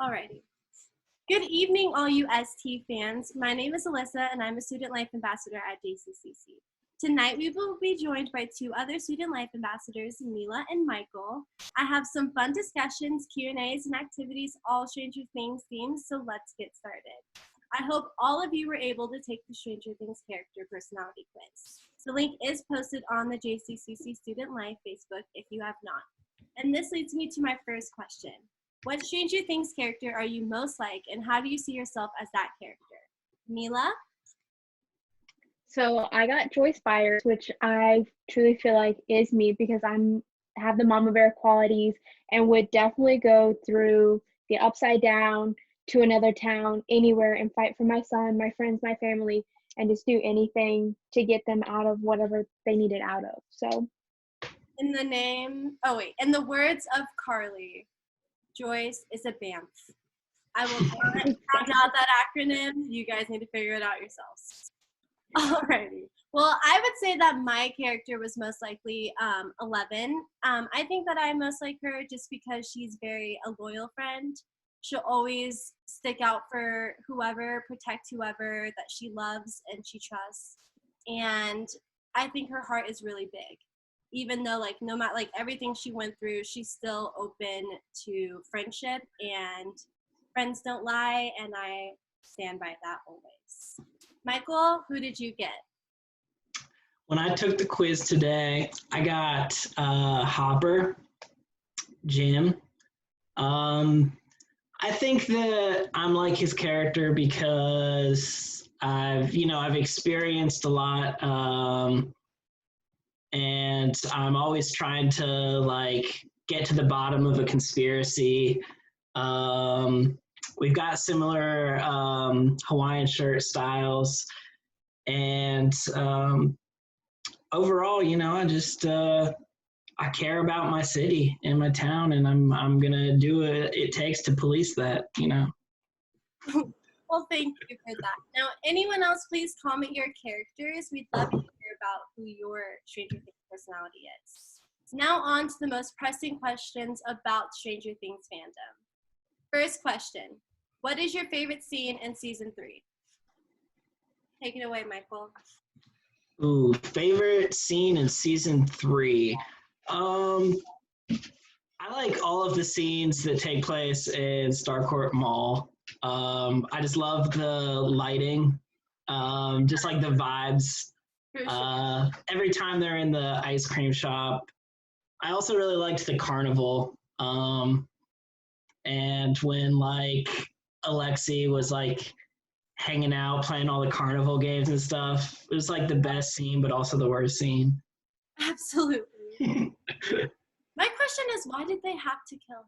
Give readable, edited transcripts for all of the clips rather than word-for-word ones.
Alrighty. Good evening, all you ST fans. My name is Alyssa, and I'm a Student Life Ambassador at JCCC. Tonight, we will be joined by two other Student Life Ambassadors, Mila and Michael. I have some fun discussions, Q&As, and activities, all Stranger Things themes, so let's get started. I hope all of you were able to take the Stranger Things character personality quiz. The link is posted on the JCCC Student Life Facebook if you have not. And this leads me to my first question. What Stranger Things character are you most like, and how do you see yourself as that character? Mila? So I got Joyce Byers, which I truly feel like is me because have the mama bear qualities and would definitely go through the upside down to another town, anywhere, and fight for my son, my friends, my family, and just do anything to get them out of whatever they needed out of. So in the words of Carly, Joyce is a BAMF. I will not count out that acronym. You guys need to figure it out yourselves. Alrighty. Well, I would say that my character was most likely 11. I think that I'm most like her just because she's a loyal friend. She'll always stick out for whoever, protect whoever that she loves and she trusts. And I think her heart is really big. Even though no matter everything she went through, she's still open to friendship, and friends don't lie, and I stand by that always. Michael, who did you get? When I took the quiz today, I got Hopper, Jim. I think that I'm like his character because I've experienced a lot, and I'm always trying to get to the bottom of a conspiracy. We've got similar Hawaiian shirt styles, and overall, I just I care about my city and my town, and I'm gonna do what it takes to police that. Well, thank you for that. Now, anyone else, please comment your characters. We'd love to hear about who your Stranger Things personality is. Now on to the most pressing questions about Stranger Things fandom. First question, what is your favorite scene in season 3? Take it away, Michael. Ooh, favorite scene in season 3. I like all of the scenes that take place in Starcourt Mall. I just love the lighting, just like the vibes. Every time they're in the ice cream shop. I also really liked the carnival. And when Alexi was hanging out, playing all the carnival games and stuff, it was the best scene, but also the worst scene. Absolutely. My question is, why did they have to kill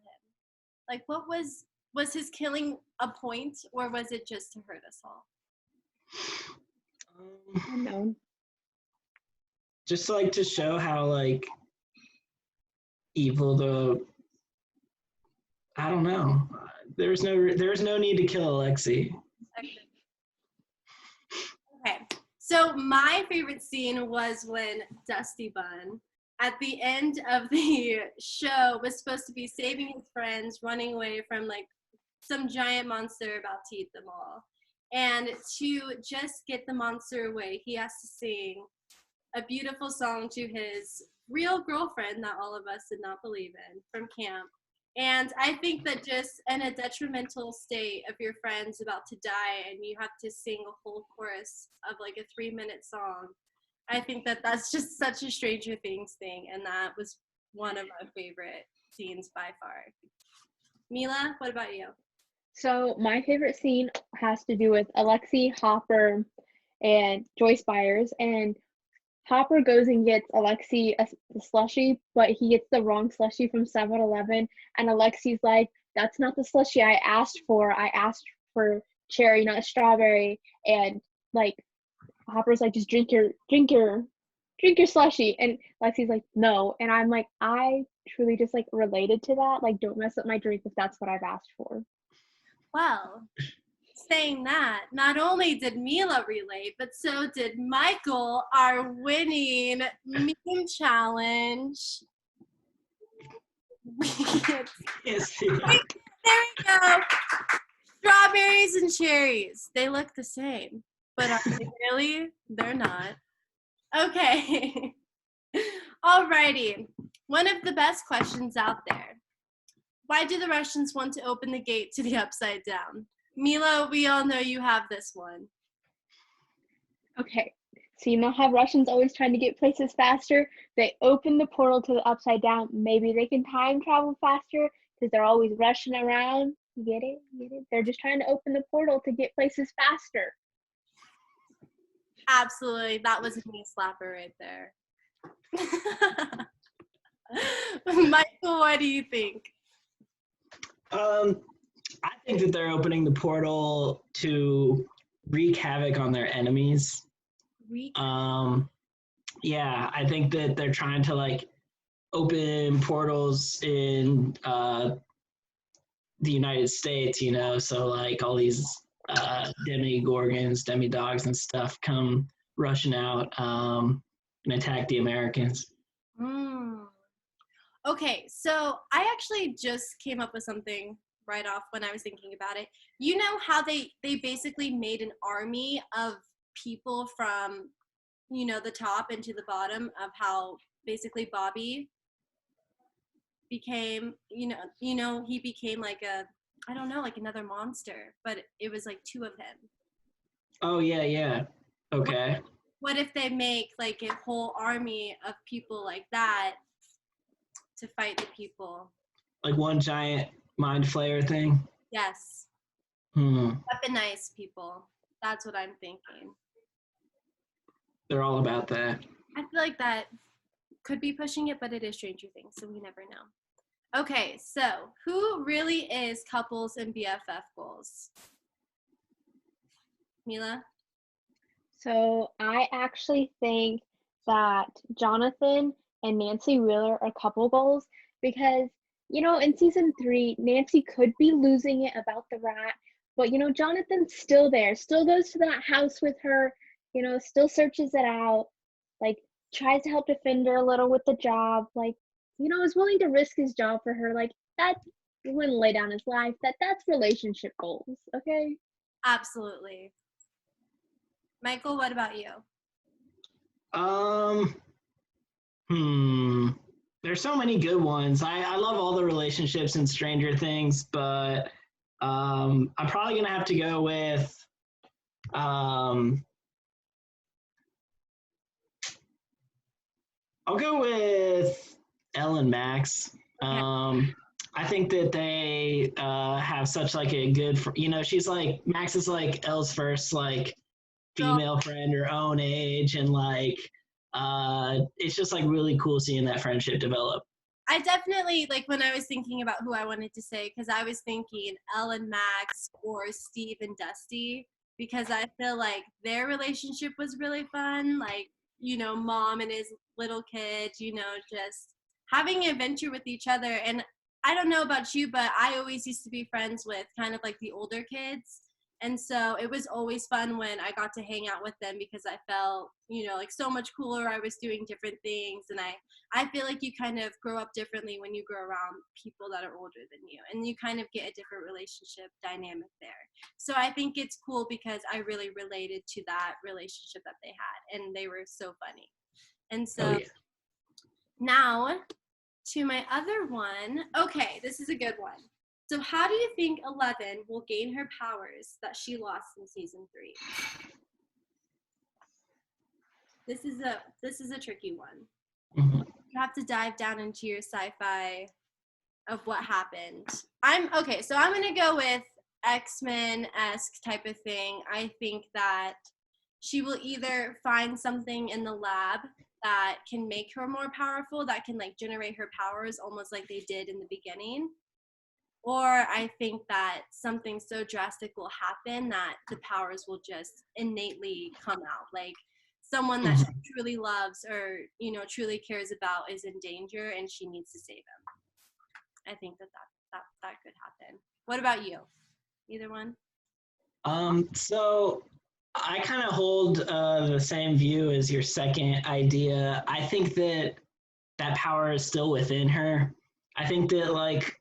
him? What was his killing a point, or was it just to hurt us all? Unknown. Just to show how evil I don't know. There's no need to kill Alexi. Okay. So my favorite scene was when Dusty Bun, at the end of the show, was supposed to be saving his friends, running away from some giant monster about to eat them all. And to just get the monster away, he has to sing a beautiful song to his real girlfriend that all of us did not believe in from camp. And I think that just in a detrimental state of your friends about to die and you have to sing a whole chorus of a 3-minute song, I think that that's just such a Stranger Things thing, and that was one of my favorite scenes by far. Mila, what about you? So my favorite scene has to do with Alexi, Hopper, and Joyce Byers. And Hopper goes and gets Alexi a slushie, but he gets the wrong slushie from 7-Eleven. And Alexi's like, that's not the slushie I asked for. I asked for cherry, not strawberry. And Hopper's like, just drink your slushie. And Lexi's like, no. And I'm like, I truly just related to that. Don't mess up my drink if that's what I've asked for. Well, saying that, not only did Mila relate, but so did Michael, our winning meme challenge. There we go. Strawberries and cherries. They look the same, but are they really? They're not. Okay. Alrighty. One of the best questions out there. Why do the Russians want to open the gate to the upside down? Milo, we all know you have this one. Okay, so you know how Russians always trying to get places faster? They open the portal to the upside down. Maybe they can time travel faster because they're always rushing around. You get it? You get it? They're just trying to open the portal to get places faster. Absolutely. That was a knee slapper right there. Michael, what do you think? I think that they're opening the portal to wreak havoc on their enemies. Yeah, I think that they're trying to like open portals in the United States, you know, so like all these demigorgons, demidogs and stuff come rushing out and attack the Americans. Okay, so I actually just came up with something right off when I was thinking about it. You know how they basically made an army of people from, you know, the top and to the bottom of how basically Bobby became, you know, he became like a, I don't know, like another monster, but it was like two of him. Oh, yeah. Okay. What if they make like a whole army of people like that to fight the people? Like one giant mind flayer thing? Yes. Weaponize people. That's what I'm thinking. They're all about that. I feel like that could be pushing it, but it is Stranger Things, so we never know. Okay, so who really is couples and BFF goals? Mila? So I actually think that Jonathan and Nancy Wheeler are couple goals because, you know, in season 3, Nancy could be losing it about the rat, but, you know, Jonathan's still there, still goes to that house with her, you know, still searches it out, like, tries to help defend her a little with the job, like, you know, is willing to risk his job for her, like, that, he wouldn't lay down his life, that's relationship goals, okay? Absolutely. Michael, what about you? There's so many good ones. I love all the relationships in Stranger Things, but I'm probably gonna have to go with I'll go with Elle and Max. Okay. I think that they have such like a good, you know, she's like, Max is like Elle's first like female friend her own age, and like it's just like really cool seeing that friendship develop. I definitely, like when I was thinking about who I wanted to say, because I was thinking Elle and Max or Steve and Dusty, because I feel like their relationship was really fun, like, you know, mom and his little kid, you know, just having an adventure with each other. And I don't know about you, but I always used to be friends with kind of like the older kids. And so it was always fun when I got to hang out with them because I felt, you know, like so much cooler. I was doing different things. And I feel like you kind of grow up differently when you grow around people that are older than you. And you kind of get a different relationship dynamic there. So I think it's cool because I really related to that relationship that they had. And they were so funny. And so now to my other one. Okay, this is a good one. So how do you think 11 will gain her powers that she lost in season 3? This is a tricky one. Mm-hmm. You have to dive down into your sci-fi of what happened. I'm gonna go with X-Men-esque type of thing. I think that she will either find something in the lab that can make her more powerful, that can like generate her powers almost like they did in the beginning. Or I think that something so drastic will happen that the powers will just innately come out. Like someone that she truly loves or, you know, truly cares about is in danger and she needs to save him. I think that could happen. What about you? Either one? So I kind of hold the same view as your second idea. I think that power is still within her. I think that like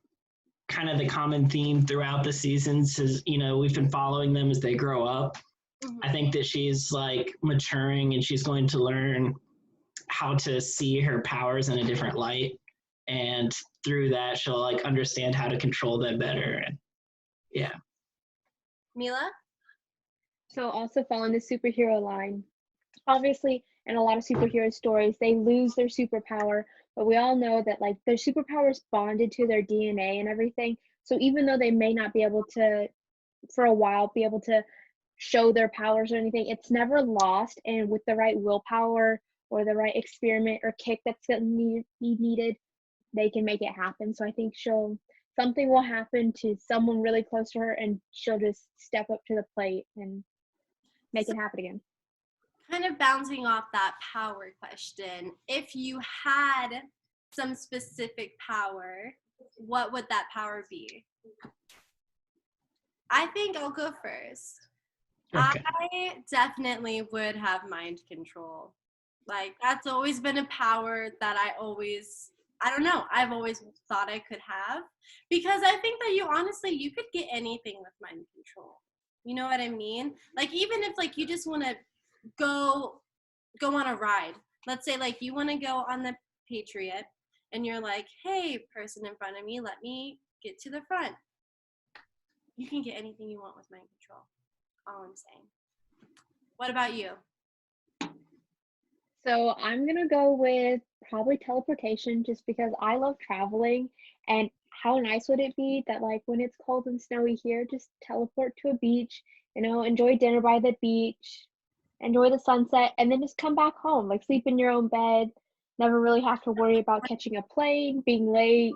kind of the common theme throughout the seasons is, we've been following them as they grow up. I think that she's like maturing and she's going to learn how to see her powers in a different light. And through that, she'll like understand how to control them better. And yeah. Mila? So also following the superhero line. Obviously, in a lot of superhero stories, they lose their superpower, but we all know that like their superpower is bonded to their DNA and everything. So even though they may not be able to, for a while, be able to show their powers or anything, it's never lost. And with the right willpower or the right experiment or kick that's gonna be needed, they can make it happen. So I think something will happen to someone really close to her, and she'll just step up to the plate and make it happen again. Kind of bouncing off that power question, if you had some specific power, what would that power be? I think I'll go first. Okay. I definitely would have mind control. Like, that's always been a power that I've always thought I could have, because I think that you could get anything with mind control. You know what I mean? Like, even if like you just want to go on a ride. Let's say like you want to go on the Patriot and you're like, hey, person in front of me, let me get to the front. You can get anything you want with mind control. All I'm saying. What about you? So I'm gonna go with probably teleportation, just because I love traveling. And how nice would it be that like when it's cold and snowy here, just teleport to a beach, enjoy dinner by the beach, enjoy the sunset, and then just come back home, like sleep in your own bed, never really have to worry about catching a plane, being late.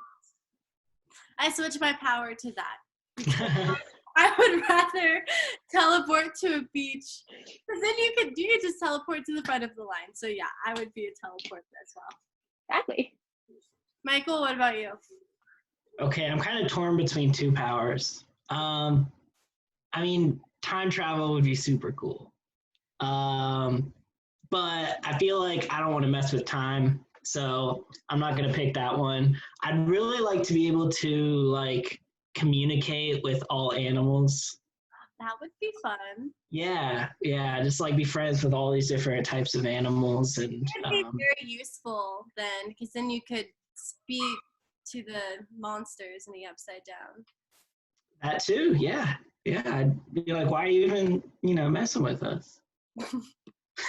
I switch my power to that. I would rather teleport to a beach, because then you could just teleport to the front of the line. So yeah, I would be a teleporter as well. Exactly. Michael, what about you? Okay, I'm kind of torn between two powers. I mean, time travel would be super cool. But I feel like I don't want to mess with time, so I'm not going to pick that one. I'd really like to be able to like communicate with all animals. That would be fun. Yeah, just like be friends with all these different types of animals. And It would be very useful then, because then you could speak to the monsters in the Upside Down. that too, yeah. I'd be like, why are you even, messing with us?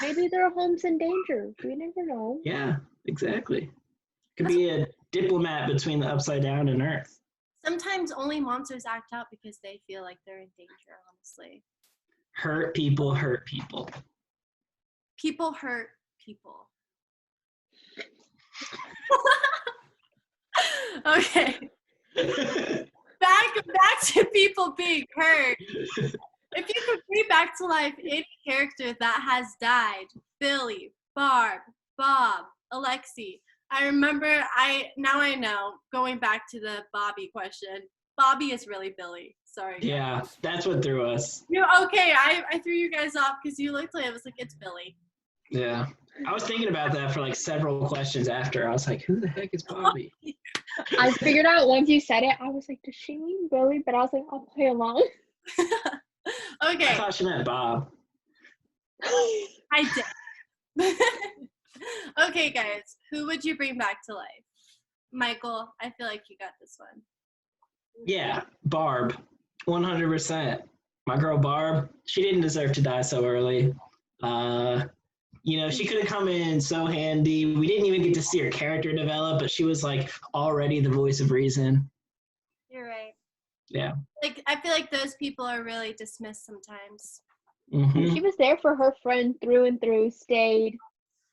Maybe their home's in danger. We never know. Yeah, exactly. Could be a diplomat between the Upside Down and Earth. Sometimes only monsters act out because they feel like they're in danger, honestly. Hurt people hurt people. People hurt people. Okay. Back to people being hurt. If you could bring back to life any character that has died, Billy, Barb, Bob, Alexi. I remember, now I know, going back to the Bobby question, Bobby is really Billy. Sorry. Yeah, that's what threw us. Okay, I threw you guys off because you looked like it was like, it's Billy. Yeah. I was thinking about that for like several questions after. I was like, who the heck is Bobby? I figured out once you said it, I was like, does she mean Billy? But I was like, I'll play along. Okay. I thought she meant Bob. I did. Okay, guys, who would you bring back to life? Michael, I feel like you got this one. Yeah, Barb. 100%. My girl Barb, she didn't deserve to die so early. She could have come in so handy. We didn't even get to see her character develop, but she was like already the voice of reason. You're right. Yeah. Like, I feel like those people are really dismissed sometimes. Mm-hmm. She was there for her friend through and through, stayed.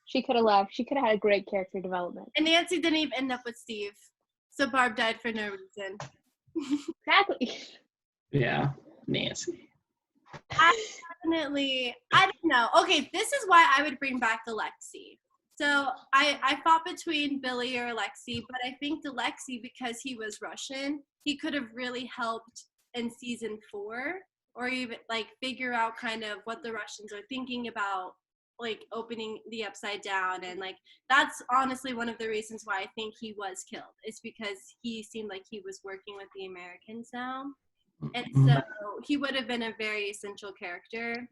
She could have left. She could have had a great character development. And Nancy didn't even end up with Steve. So Barb died for no reason. Exactly. Yeah, Nancy. I don't know. Okay, this is why I would bring back Alexi. So I fought between Billy or Alexi, but I think Alexi, because he was Russian, he could have really helped in season 4, or even like figure out kind of what the Russians are thinking about like opening the Upside Down, and like that's honestly one of the reasons why I think he was killed. It's because he seemed like he was working with the Americans now, and so he would have been a very essential character.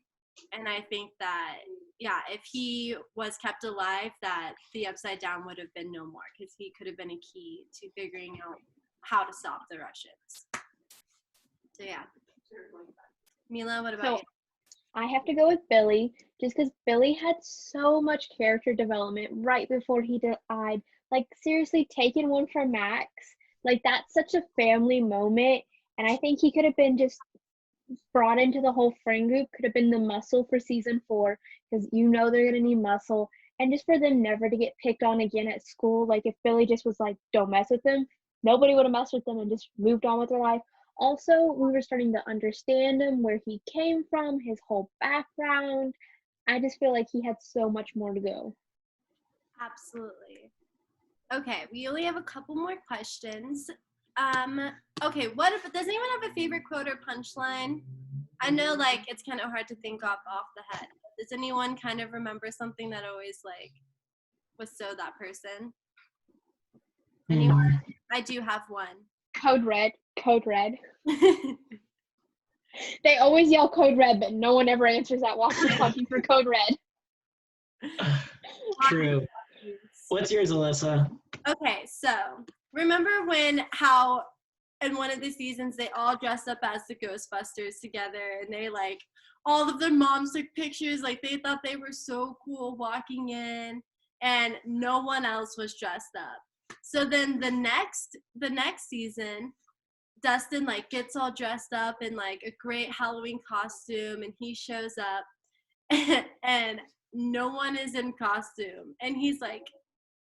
And I think that if he was kept alive, that the Upside Down would have been no more, because he could have been a key to figuring out how to stop the Russians. So yeah. Mila, what about you? I have to go with Billy, just because Billy had so much character development right before he died. Like, seriously, taking one for Max, like, that's such a family moment. And I think he could have been just brought into the whole friend group, could have been the muscle for season 4, because they're going to need muscle. And just for them never to get picked on again at school, like, if Billy just was like, don't mess with them, nobody would have messed with them and just moved on with their life. Also, we were starting to understand him, where he came from, his whole background. I just feel like he had so much more to go. Absolutely. Okay, we only have a couple more questions. Okay, does anyone have a favorite quote or punchline? I know, like, it's kind of hard to think off the head. Does anyone kind of remember something that always, like, was so that person? Anyone? I do have one. Code Red. They always yell Code Red, but no one ever answers that while they're talking for Code Red. True. What's yours, Alyssa? Okay, so remember how in one of the seasons they all dressed up as the Ghostbusters together, and they, like, all of their moms took pictures, like, they thought they were so cool walking in, and no one else was dressed up. So then the next season, Dustin, like, gets all dressed up in, like, a great Halloween costume, and he shows up and no one is in costume, and he's like,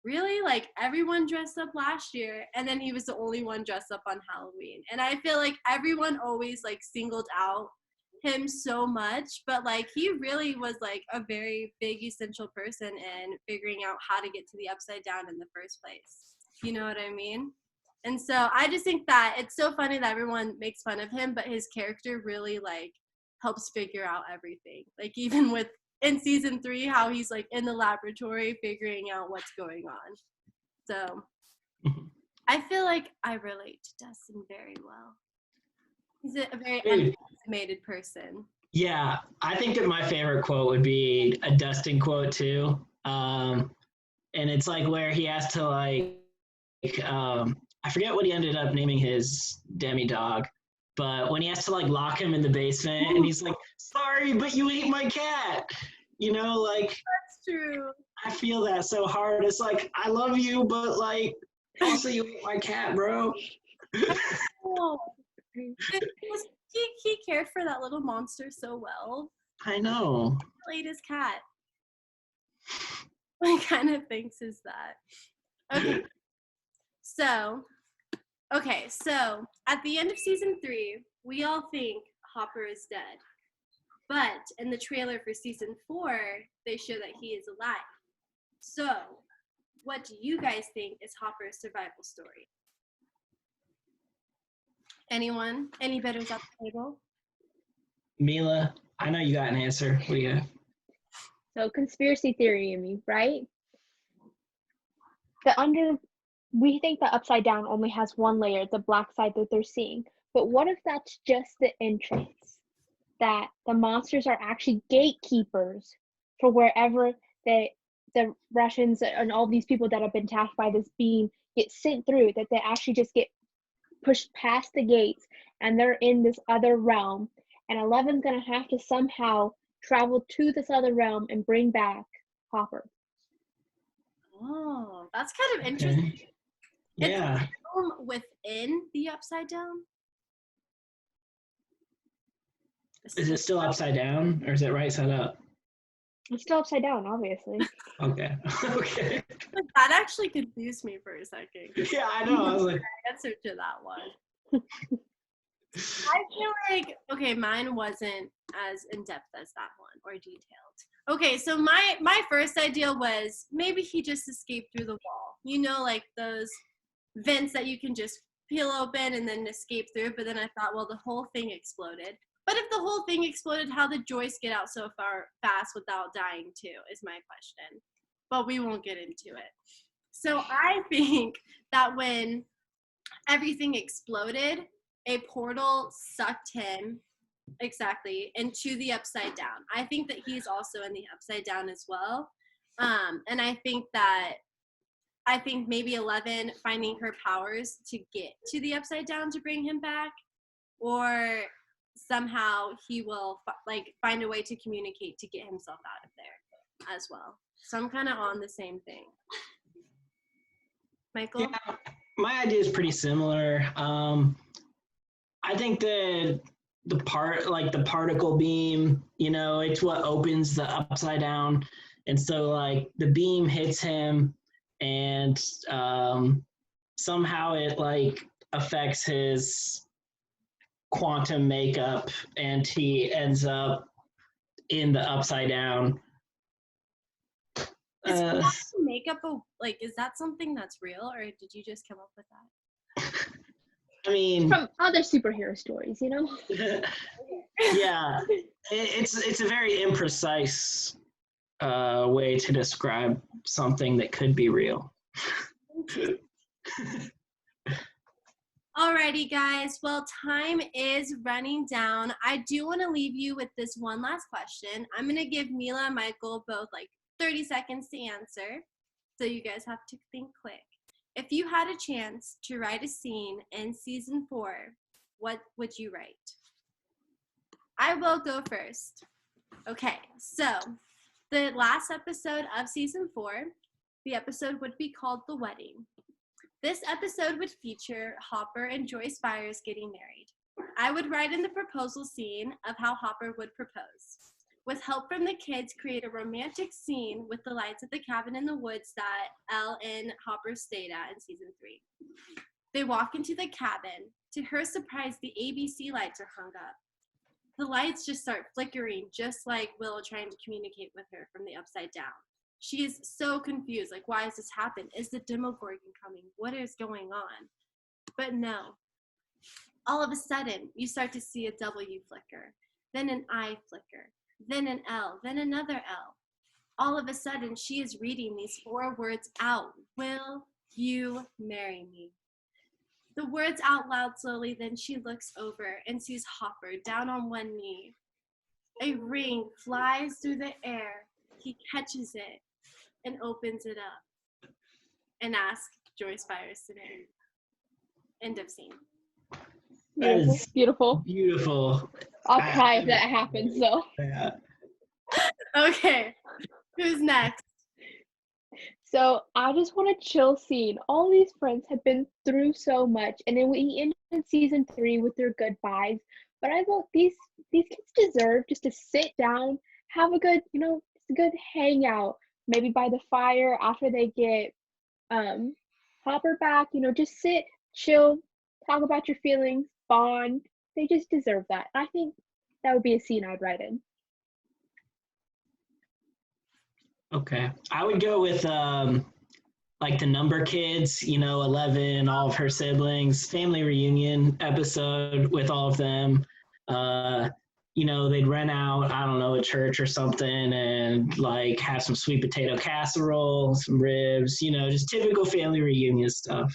really? Like, everyone dressed up last year, and then he was the only one dressed up on Halloween. And I feel like everyone always, like, singled out him so much, but, like, he really was, like, a very big essential person in figuring out how to get to the Upside Down in the first place. You know what I mean? And so I just think that it's so funny that everyone makes fun of him, but his character really, like, helps figure out everything. Like, even with in season 3, how he's, like, in the laboratory figuring out what's going on. So I feel like I relate to Dustin very well. He's a very underestimated person. Yeah, I think that my favorite quote would be a Dustin quote too. And it's like where he has to, like, I forget what he ended up naming his demi-dog, but when he has to, like, lock him in the basement and he's like, sorry, but you ate my cat. You know, like, that's true. I feel that so hard. It's like, I love you, but, like, also you ate my cat, bro. Oh. He cared for that little monster so well. I know. He ate his cat. What kind of thinks is that? Okay, so at the end of season 3, we all think Hopper is dead. But in the trailer for season 4, they show that he is alive. So, what do you guys think is Hopper's survival story? Anyone? Any bidders at the table? Mila, I know you got an answer. What do you have? So, conspiracy theory in me, right? We think the Upside Down only has one layer, the black side that they're seeing. But what if that's just the entrance? That the monsters are actually gatekeepers for wherever the Russians and all these people that have been tasked by this being get sent through, that they actually just get pushed past the gates and they're in this other realm. And Eleven's going to have to somehow travel to this other realm and bring back Hopper. Oh, that's kind of interesting. Okay. Yeah. It's a realm within the Upside Down? Is it still upside down or is it right side up? It's still upside down, obviously. Okay. Okay. That actually confused me for a second. Yeah, I know. I was like, answer to that one. I feel like, okay, mine wasn't as in-depth as that one or detailed. Okay, so my first idea was maybe he just escaped through the wall. You know, like those vents that you can just peel open and then escape through. But then I thought, well, the whole thing exploded. But if the whole thing exploded, how did Joyce get out so fast without dying too, is my question. But we won't get into it. So I think that when everything exploded, a portal sucked him into the Upside Down. I think that he's also in the Upside Down as well. And I think maybe 11 finding her powers to get to the Upside Down to bring him back, or somehow he will find a way to communicate to get himself out of there as well. So I'm kind of on the same thing. Michael? Yeah, my idea is pretty similar. I think the particle beam, it's what opens the Upside Down, and so like the beam hits him, and somehow it like affects his quantum makeup, and he ends up in the Upside Down. Is quantum makeup is that something that's real, or did you just come up with that? I mean, from other superhero stories, Yeah, it's a very imprecise way to describe something that could be real. Alrighty, guys. Well, time is running down. I do want to leave you with this one last question. I'm going to give Mila and Michael both 30 seconds to answer, so you guys have to think quick. If you had a chance to write a scene in season 4, what would you write? I will go first. Okay, so the last episode of season 4, the episode would be called The Wedding. This episode would feature Hopper and Joyce Byers getting married. I would write in the proposal scene of how Hopper would propose. With help from the kids, create a romantic scene with the lights at the cabin in the woods that Elle and Hopper stayed at in season 3. They walk into the cabin. To her surprise, the ABC lights are hung up. The lights just start flickering, just like Willow trying to communicate with her from the Upside Down. She is so confused, why has this happened? Is the Demogorgon coming? What is going on? But no. All of a sudden, you start to see a W flicker, then an I flicker, then an L, then another L. All of a sudden, she is reading these 4 words out. Will you marry me? The words out loud slowly, then she looks over and sees Hopper down on one knee. A ring flies through the air. He catches it and opens it up and asks Joyce Byers to marry. End of scene. That is beautiful. Beautiful. I'll cry if that happens, though. Yeah. Okay, who's next? So I just want a chill scene. All these friends have been through so much, and then we ended season 3 with their goodbyes. But I thought these kids deserve just to sit down, have a good, a good hangout, maybe by the fire after they get Hopper back. Just sit, chill, talk about your feelings, bond. They just deserve that. I think that would be a scene I'd write in. Okay. I would go with the number kids, 11, all of her siblings, family reunion episode with all of them. They'd rent out, I don't know, a church or something, and have some sweet potato casserole, some ribs, just typical family reunion stuff.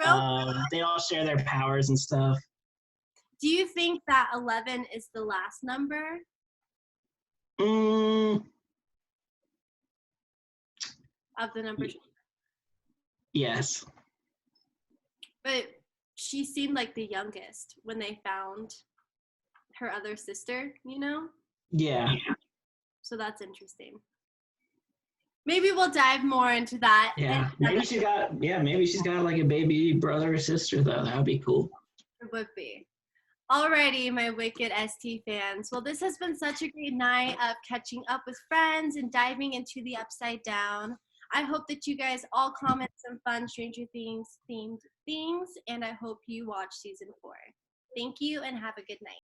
They all share their powers and stuff. Do you think that 11 is the last number? Of the numbers? Yes. But she seemed like the youngest when they found her other sister, Yeah. So that's interesting. Maybe we'll dive more into that. Yeah. Maybe she's got a baby brother or sister, though. That would be cool. It would be. Alrighty, my Wicked ST fans. Well, this has been such a great night of catching up with friends and diving into the Upside Down. I hope that you guys all comment some fun Stranger Things themed things, and I hope you watch season 4. Thank you and have a good night.